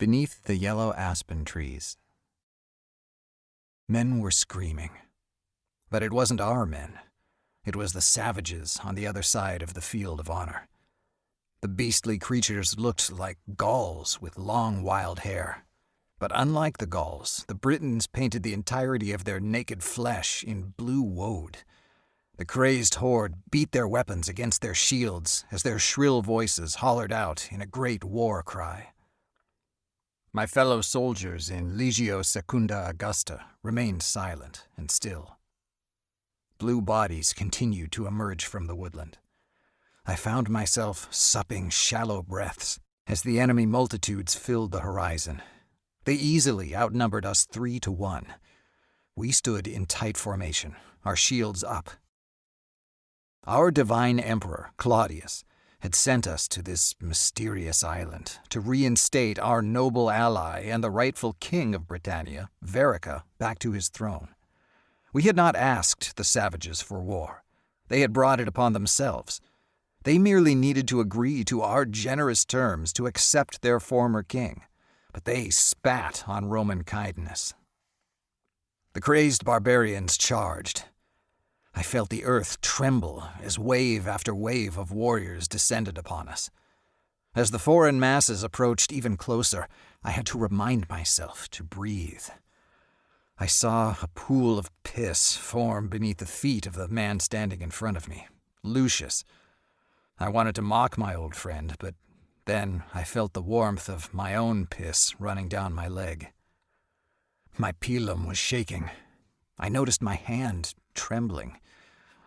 Beneath the yellow aspen trees. Men were screaming. But it wasn't our men. It was the savages on the other side of the field of honor. The beastly creatures looked like Gauls with long wild hair. But unlike the Gauls, the Britons painted the entirety of their naked flesh in blue woad. The crazed horde beat their weapons against their shields as their shrill voices hollered out in a great war cry. My fellow soldiers in Legio Secunda Augusta remained silent and still. Blue bodies continued to emerge from the woodland. I found myself supping shallow breaths as the enemy multitudes filled the horizon. They easily outnumbered us 3-1. We stood in tight formation, our shields up. Our divine emperor, Claudius, had sent us to this mysterious island to reinstate our noble ally and the rightful king of Britannia, Verica, back to his throne. We had not asked the savages for war. They had brought it upon themselves. They merely needed to agree to our generous terms to accept their former king, but they spat on Roman kindness. The crazed barbarians charged. I felt the earth tremble as wave after wave of warriors descended upon us. As the foreign masses approached even closer, I had to remind myself to breathe. I saw a pool of piss form beneath the feet of the man standing in front of me, Lucius. I wanted to mock my old friend, but then I felt the warmth of my own piss running down my leg. My pilum was shaking. I noticed my hand trembling.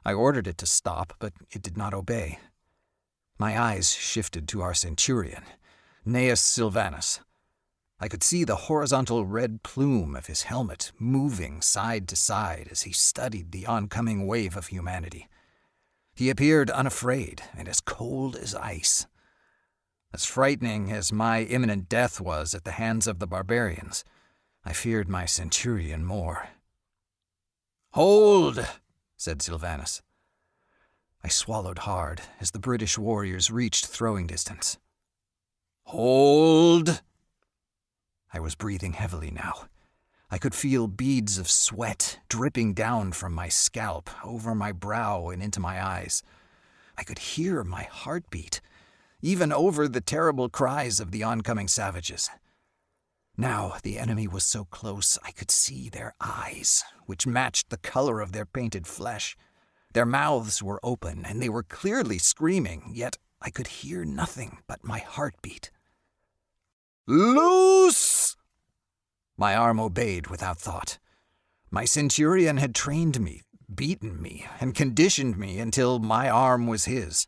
I ordered it to stop, but it did not obey. My eyes shifted to our centurion, Gnaeus Silvanus. I could see the horizontal red plume of his helmet moving side to side as he studied the oncoming wave of humanity. He appeared unafraid and as cold as ice. As frightening as my imminent death was at the hands of the barbarians, I feared my centurion more. "Hold!" said Silvanus. I swallowed hard as the British warriors reached throwing distance. "Hold!" I was breathing heavily now. I could feel beads of sweat dripping down from my scalp, over my brow and into my eyes. I could hear my heartbeat, even over the terrible cries of the oncoming savages. Now the enemy was so close I could see their eyes, which matched the color of their painted flesh. Their mouths were open, and they were clearly screaming, yet I could hear nothing but my heartbeat. "Loose!" My arm obeyed without thought. My centurion had trained me, beaten me, and conditioned me until my arm was his.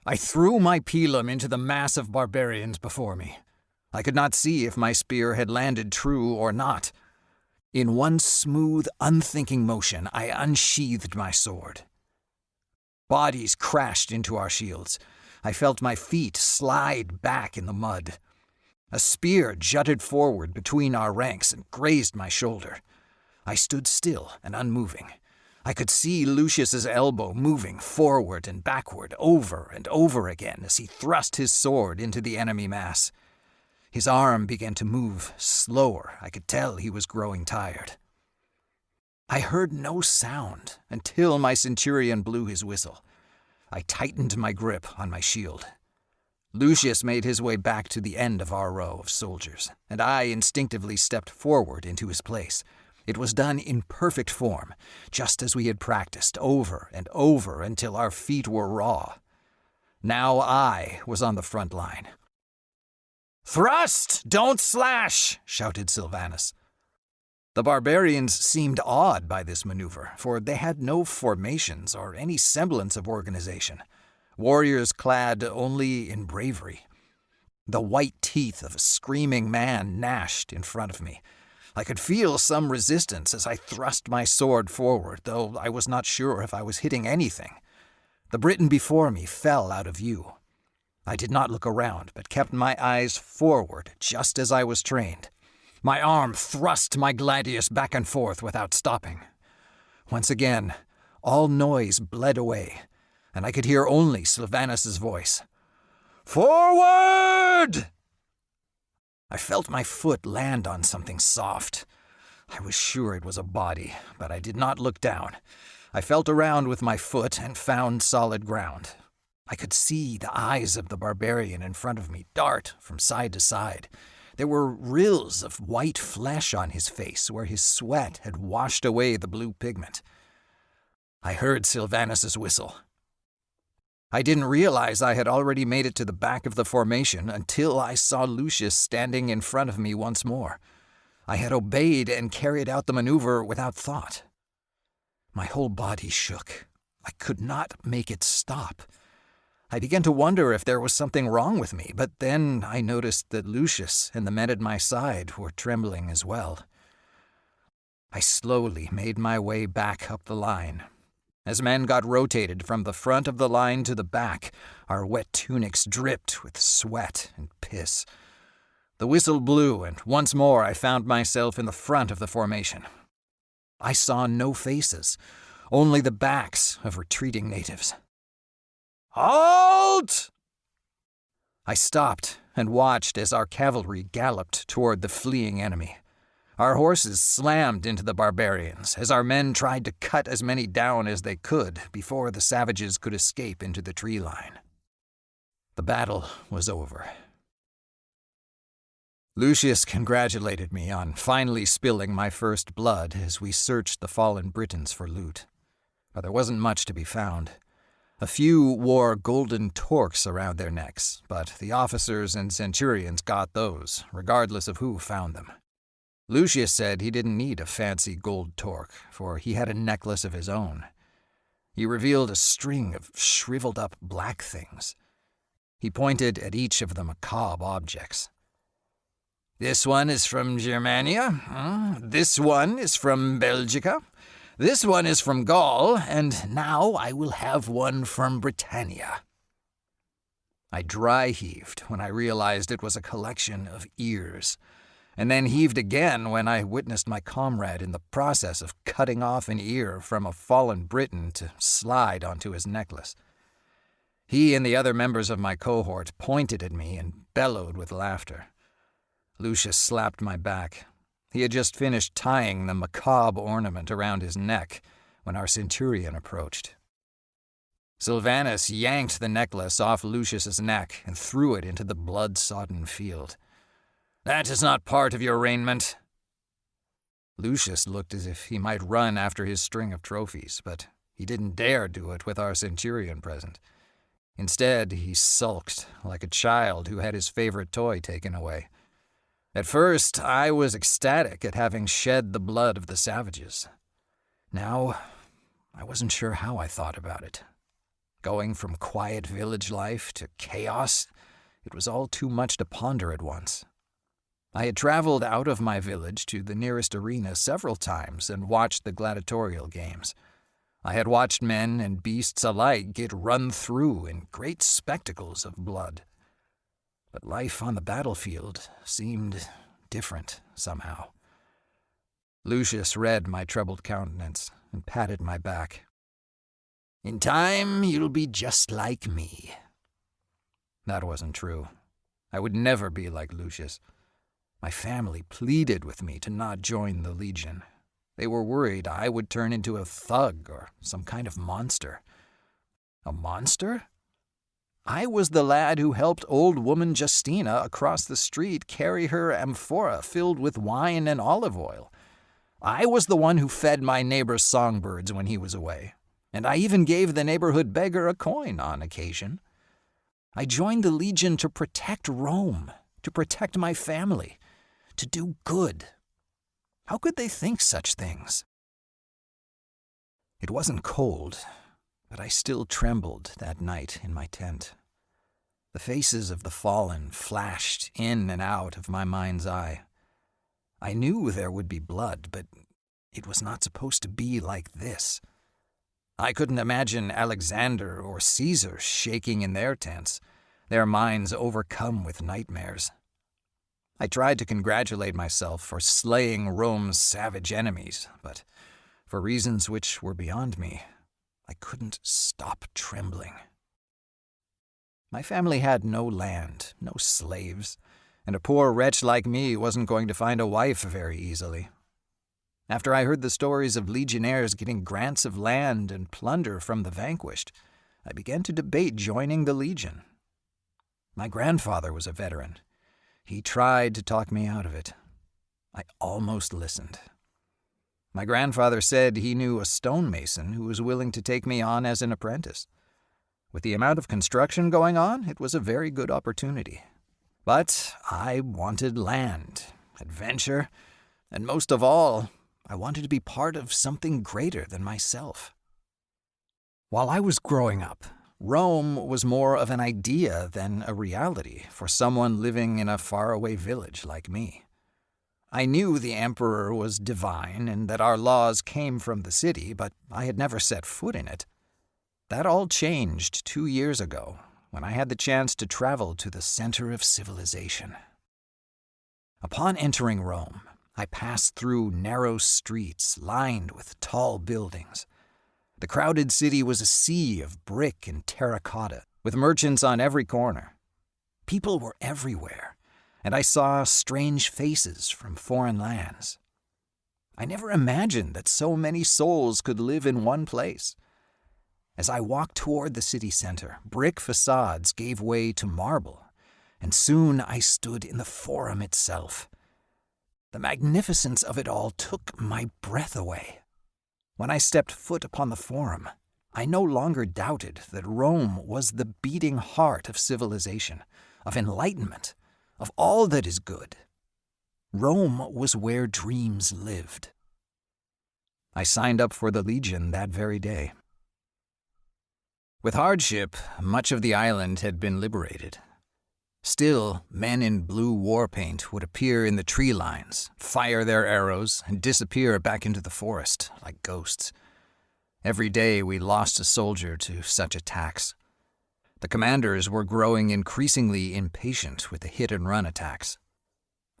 I threw my pilum into the mass of barbarians before me. I could not see if my spear had landed true or not. In one smooth, unthinking motion, I unsheathed my sword. Bodies crashed into our shields. I felt my feet slide back in the mud. A spear jutted forward between our ranks and grazed my shoulder. I stood still and unmoving. I could see Lucius's elbow moving forward and backward over and over again as he thrust his sword into the enemy mass. His arm began to move slower. I could tell he was growing tired. I heard no sound until my centurion blew his whistle. I tightened my grip on my shield. Lucius made his way back to the end of our row of soldiers, and I instinctively stepped forward into his place. It was done in perfect form, just as we had practiced over and over until our feet were raw. Now I was on the front line. "Thrust! Don't slash!" shouted Silvanus. The barbarians seemed awed by this maneuver, for they had no formations or any semblance of organization. Warriors clad only in bravery. The white teeth of a screaming man gnashed in front of me. I could feel some resistance as I thrust my sword forward, though I was not sure if I was hitting anything. The Briton before me fell out of view. I did not look around, but kept my eyes forward, just as I was trained. My arm thrust my gladius back and forth without stopping. Once again, all noise bled away, and I could hear only Silvanus's voice. "Forward!" I felt my foot land on something soft. I was sure it was a body, but I did not look down. I felt around with my foot and found solid ground. I could see the eyes of the barbarian in front of me dart from side to side. There were rills of white flesh on his face where his sweat had washed away the blue pigment. I heard Sylvanus's whistle. I didn't realize I had already made it to the back of the formation until I saw Lucius standing in front of me once more. I had obeyed and carried out the maneuver without thought. My whole body shook. I could not make it stop. I began to wonder if there was something wrong with me, but then I noticed that Lucius and the men at my side were trembling as well. I slowly made my way back up the line. As men got rotated from the front of the line to the back, our wet tunics dripped with sweat and piss. The whistle blew, and once more I found myself in the front of the formation. I saw no faces, only the backs of retreating natives. "Halt!" I stopped and watched as our cavalry galloped toward the fleeing enemy. Our horses slammed into the barbarians as our men tried to cut as many down as they could before the savages could escape into the tree line. The battle was over. Lucius congratulated me on finally spilling my first blood as we searched the fallen Britons for loot. But there wasn't much to be found. A few wore golden torques around their necks, but the officers and centurions got those, regardless of who found them. Lucius said he didn't need a fancy gold torque, for he had a necklace of his own. He revealed a string of shriveled-up black things. He pointed at each of the macabre objects. "This one is from Germania. This one is from Belgica. This one is from Gaul, and now I will have one from Britannia." I dry-heaved when I realized it was a collection of ears, and then heaved again when I witnessed my comrade in the process of cutting off an ear from a fallen Briton to slide onto his necklace. He and the other members of my cohort pointed at me and bellowed with laughter. Lucius slapped my back. He had just finished tying the macabre ornament around his neck when our centurion approached. Sylvanus yanked the necklace off Lucius's neck and threw it into the blood-sodden field. "That is not part of your raiment." Lucius looked as if he might run after his string of trophies, but he didn't dare do it with our centurion present. Instead, he sulked like a child who had his favorite toy taken away. At first, I was ecstatic at having shed the blood of the savages. Now, I wasn't sure how I thought about it. Going from quiet village life to chaos, it was all too much to ponder at once. I had traveled out of my village to the nearest arena several times and watched the gladiatorial games. I had watched men and beasts alike get run through in great spectacles of blood. But life on the battlefield seemed different somehow. Lucius read my troubled countenance and patted my back. "In time, you'll be just like me." That wasn't true. I would never be like Lucius. My family pleaded with me to not join the Legion. They were worried I would turn into a thug or some kind of monster. A monster? I was the lad who helped old woman Justina across the street carry her amphora filled with wine and olive oil. I was the one who fed my neighbor's songbirds when he was away, and I even gave the neighborhood beggar a coin on occasion. I joined the Legion to protect Rome, to protect my family, to do good. How could they think such things? It wasn't cold, but I still trembled that night in my tent. The faces of the fallen flashed in and out of my mind's eye. I knew there would be blood, but it was not supposed to be like this. I couldn't imagine Alexander or Caesar shaking in their tents, their minds overcome with nightmares. I tried to congratulate myself for slaying Rome's savage enemies, but for reasons which were beyond me, I couldn't stop trembling. My family had no land, no slaves, and a poor wretch like me wasn't going to find a wife very easily. After I heard the stories of legionnaires getting grants of land and plunder from the vanquished, I began to debate joining the Legion. My grandfather was a veteran. He tried to talk me out of it. I almost listened. My grandfather said he knew a stonemason who was willing to take me on as an apprentice. With the amount of construction going on, it was a very good opportunity. But I wanted land, adventure, and most of all, I wanted to be part of something greater than myself. While I was growing up, Rome was more of an idea than a reality for someone living in a faraway village like me. I knew the emperor was divine and that our laws came from the city, but I had never set foot in it. That all changed 2 years ago, when I had the chance to travel to the center of civilization. Upon entering Rome, I passed through narrow streets lined with tall buildings. The crowded city was a sea of brick and terracotta, with merchants on every corner. People were everywhere, and I saw strange faces from foreign lands. I never imagined that so many souls could live in one place. As I walked toward the city center, brick facades gave way to marble, and soon I stood in the Forum itself. The magnificence of it all took my breath away. When I stepped foot upon the Forum, I no longer doubted that Rome was the beating heart of civilization, of enlightenment, of all that is good. Rome was where dreams lived. I signed up for the Legion that very day. With hardship, much of the island had been liberated. Still, men in blue war paint would appear in the tree lines, fire their arrows, and disappear back into the forest like ghosts. Every day we lost a soldier to such attacks. The commanders were growing increasingly impatient with the hit-and-run attacks.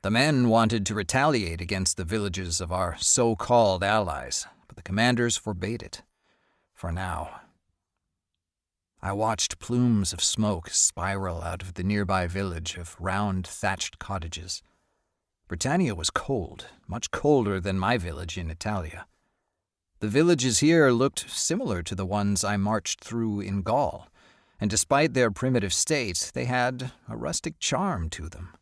The men wanted to retaliate against the villages of our so-called allies, but the commanders forbade it. For now. I watched plumes of smoke spiral out of the nearby village of round thatched cottages. Britannia was cold, much colder than my village in Italia. The villages here looked similar to the ones I marched through in Gaul, and despite their primitive state, they had a rustic charm to them.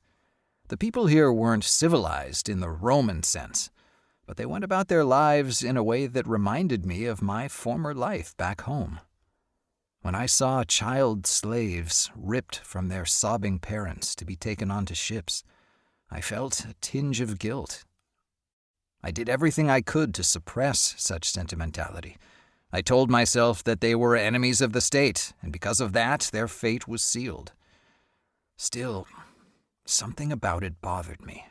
The people here weren't civilized in the Roman sense, but they went about their lives in a way that reminded me of my former life back home. When I saw child slaves ripped from their sobbing parents to be taken onto ships, I felt a tinge of guilt. I did everything I could to suppress such sentimentality. I told myself that they were enemies of the state, and because of that, their fate was sealed. Still, something about it bothered me.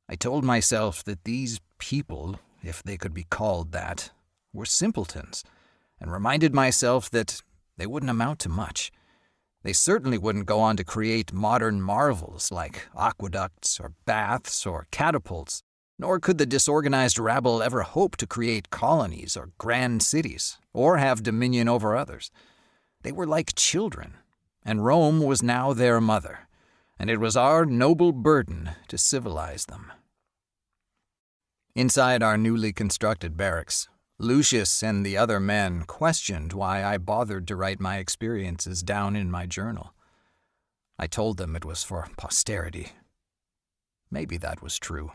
I told myself that these people, if they could be called that, were simpletons, and reminded myself that they wouldn't amount to much. They certainly wouldn't go on to create modern marvels like aqueducts or baths or catapults, nor could the disorganized rabble ever hope to create colonies or grand cities, or have dominion over others. They were like children, and Rome was now their mother, and it was our noble burden to civilize them. Inside our newly constructed barracks, Lucius and the other men questioned why I bothered to write my experiences down in my journal. I told them it was for posterity. Maybe that was true,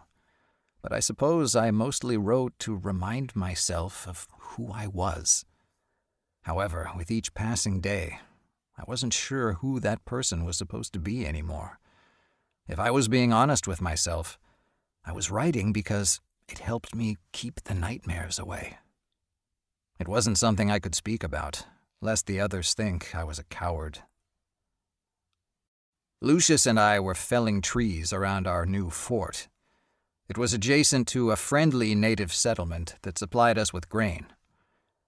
but I suppose I mostly wrote to remind myself of who I was. However, with each passing day, I wasn't sure who that person was supposed to be anymore. If I was being honest with myself, I was writing because it helped me keep the nightmares away. It wasn't something I could speak about, lest the others think I was a coward. Lucius and I were felling trees around our new fort. It was adjacent to a friendly native settlement that supplied us with grain.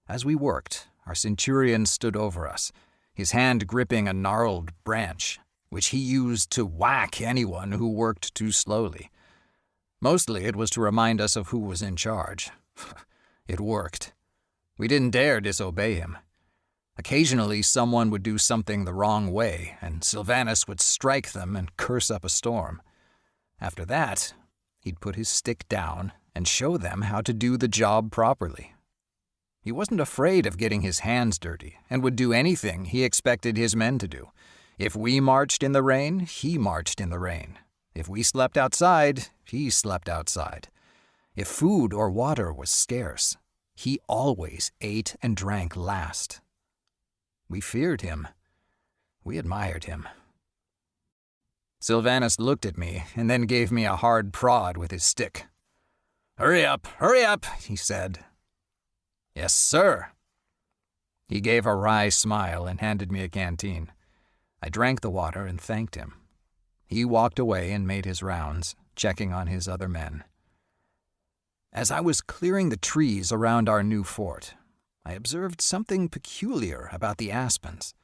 As we worked, our centurion stood over us, his hand gripping a gnarled branch, which he used to whack anyone who worked too slowly. Mostly it was to remind us of who was in charge. It worked. We didn't dare disobey him. Occasionally, someone would do something the wrong way, and Sylvanus would strike them and curse up a storm. After that, he'd put his stick down and show them how to do the job properly. He wasn't afraid of getting his hands dirty and would do anything he expected his men to do. If we marched in the rain, he marched in the rain. If we slept outside, he slept outside. If food or water was scarce, he always ate and drank last. We feared him. We admired him. Sylvanus looked at me and then gave me a hard prod with his stick. Hurry up, he said. Yes, sir. He gave a wry smile and handed me a canteen. I drank the water and thanked him. He walked away and made his rounds, checking on his other men. As I was clearing the trees around our new fort, I observed something peculiar about the aspens.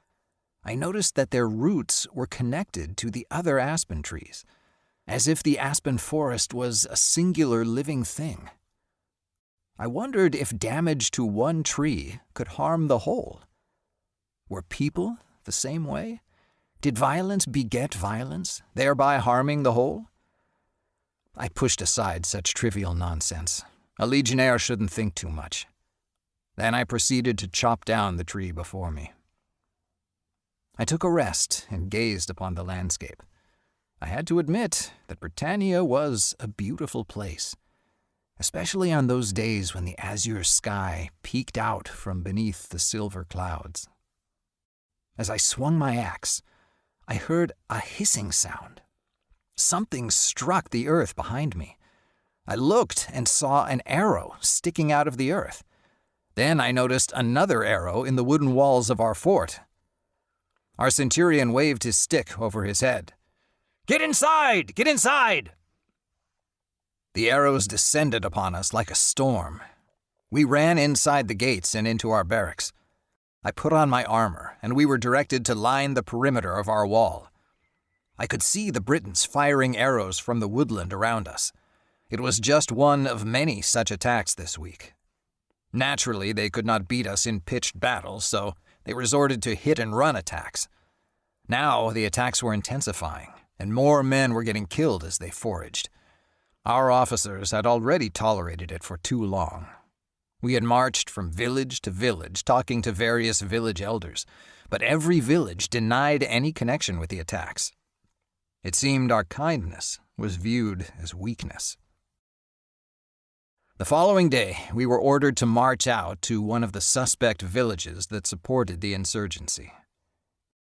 I noticed that their roots were connected to the other aspen trees, as if the aspen forest was a singular living thing. I wondered if damage to one tree could harm the whole. Were people the same way? Did violence beget violence, thereby harming the whole? I pushed aside such trivial nonsense. A legionnaire shouldn't think too much. Then I proceeded to chop down the tree before me. I took a rest and gazed upon the landscape. I had to admit that Britannia was a beautiful place, especially on those days when the azure sky peeked out from beneath the silver clouds. As I swung my axe, I heard a hissing sound. Something struck the earth behind me. I looked and saw an arrow sticking out of the earth. Then I noticed another arrow in the wooden walls of our fort. Our centurion waved his stick over his head. "Get inside! Get inside!" The arrows descended upon us like a storm. We ran inside the gates and into our barracks. I put on my armor, and we were directed to line the perimeter of our wall. I could see the Britons firing arrows from the woodland around us. It was just one of many such attacks this week. Naturally, they could not beat us in pitched battle, so they resorted to hit-and-run attacks. Now the attacks were intensifying, and more men were getting killed as they foraged. Our officers had already tolerated it for too long. We had marched from village to village, talking to various village elders, but every village denied any connection with the attacks. It seemed our kindness was viewed as weakness. The following day, we were ordered to march out to one of the suspect villages that supported the insurgency.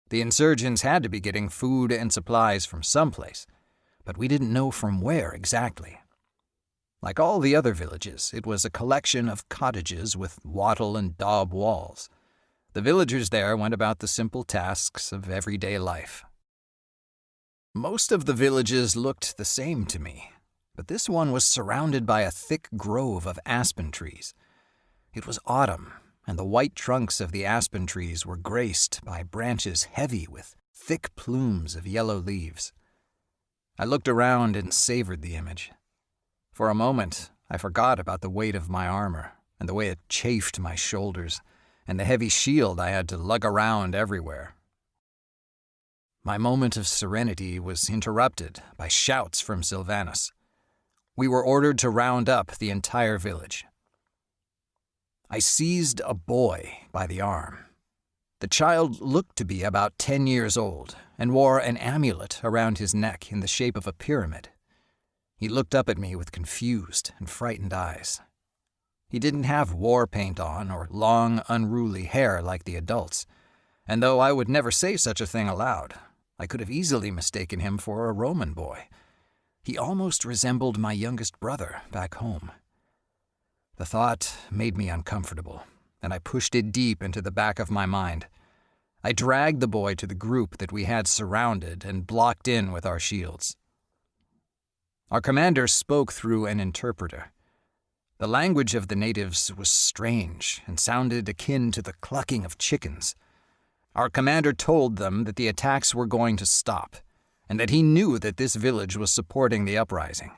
The insurgents had to be getting food and supplies from someplace, but we didn't know from where exactly. Like all the other villages, it was a collection of cottages with wattle and daub walls. The villagers there went about the simple tasks of everyday life. Most of the villages looked the same to me, but this one was surrounded by a thick grove of aspen trees. It was autumn, and the white trunks of the aspen trees were graced by branches heavy with thick plumes of yellow leaves. I looked around and savored the image. For a moment, I forgot about the weight of my armor and the way it chafed my shoulders and the heavy shield I had to lug around everywhere. My moment of serenity was interrupted by shouts from Sylvanus. We were ordered to round up the entire village. I seized a boy by the arm. The child looked to be about 10 years old and wore an amulet around his neck in the shape of a pyramid. He looked up at me with confused and frightened eyes. He didn't have war paint on or long, unruly hair like the adults, and though I would never say such a thing aloud, I could have easily mistaken him for a Roman boy. He almost resembled my youngest brother back home. The thought made me uncomfortable, and I pushed it deep into the back of my mind. I dragged the boy to the group that we had surrounded and blocked in with our shields. Our commander spoke through an interpreter. The language of the natives was strange and sounded akin to the clucking of chickens. Our commander told them that the attacks were going to stop, and that he knew that this village was supporting the uprising.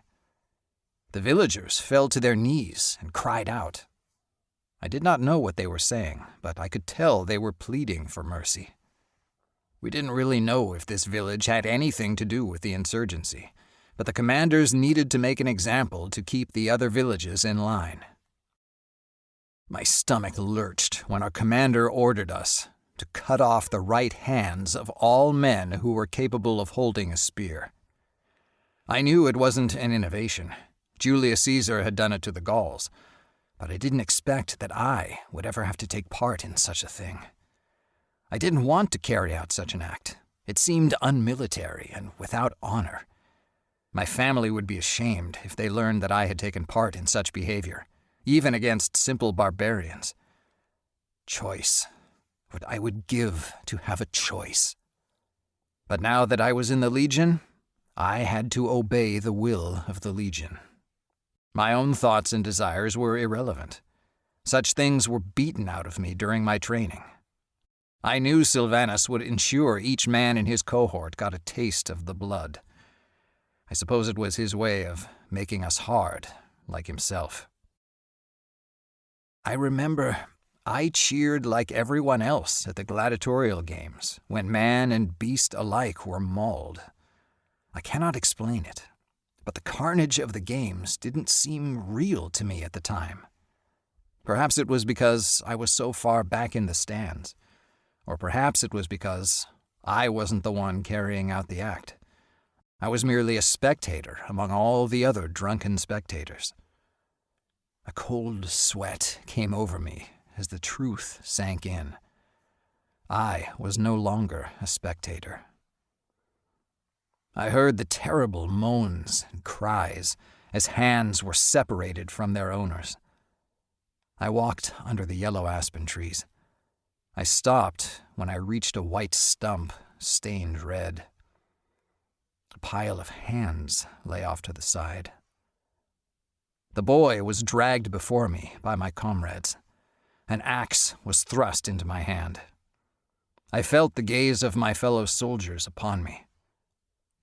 The villagers fell to their knees and cried out. I did not know what they were saying, but I could tell they were pleading for mercy. We didn't really know if this village had anything to do with the insurgency, but the commanders needed to make an example to keep the other villages in line. My stomach lurched when our commander ordered us to cut off the right hands of all men who were capable of holding a spear. I knew it wasn't an innovation. Julius Caesar had done it to the Gauls, but I didn't expect that I would ever have to take part in such a thing. I didn't want to carry out such an act. It seemed unmilitary and without honor. My family would be ashamed if they learned that I had taken part in such behavior, even against simple barbarians. Choice. What I would give to have a choice. But now that I was in the Legion, I had to obey the will of the Legion. My own thoughts and desires were irrelevant. Such things were beaten out of me during my training. I knew Silvanus would ensure each man in his cohort got a taste of the blood. I suppose it was his way of making us hard, like himself. I remember I cheered like everyone else at the gladiatorial games, when man and beast alike were mauled. I cannot explain it, but the carnage of the games didn't seem real to me at the time. Perhaps it was because I was so far back in the stands, or perhaps it was because I wasn't the one carrying out the act. I was merely a spectator among all the other drunken spectators. A cold sweat came over me as the truth sank in. I was no longer a spectator. I heard the terrible moans and cries as hands were separated from their owners. I walked under the yellow aspen trees. I stopped when I reached a white stump stained red. A pile of hands lay off to the side. The boy was dragged before me by my comrades. An axe was thrust into my hand. I felt the gaze of my fellow soldiers upon me.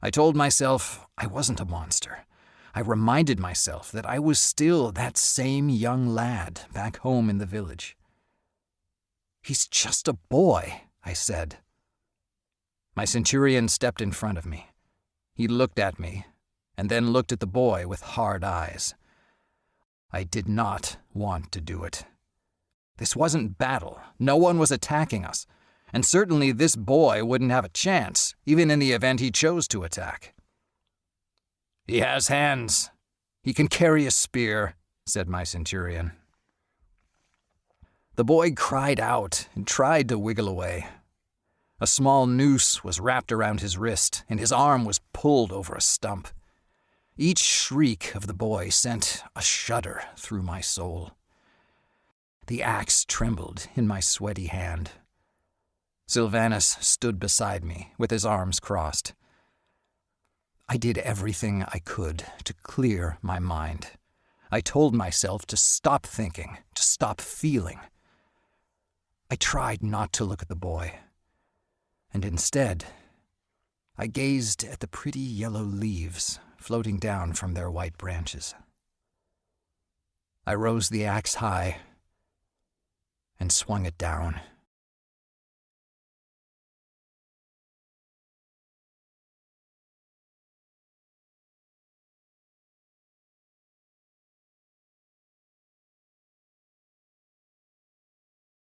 I told myself I wasn't a monster. I reminded myself that I was still that same young lad back home in the village. "He's just a boy," I said. My centurion stepped in front of me. He looked at me, and then looked at the boy with hard eyes. I did not want to do it. This wasn't battle. No one was attacking us, and certainly this boy wouldn't have a chance, even in the event he chose to attack. "He has hands. He can carry a spear," said my centurion. The boy cried out and tried to wiggle away. A small noose was wrapped around his wrist, and his arm was pulled over a stump. Each shriek of the boy sent a shudder through my soul. The axe trembled in my sweaty hand. Silvanus stood beside me with his arms crossed. I did everything I could to clear my mind. I told myself to stop thinking, to stop feeling. I tried not to look at the boy, and instead, I gazed at the pretty yellow leaves floating down from their white branches. I rose the axe high and swung it down.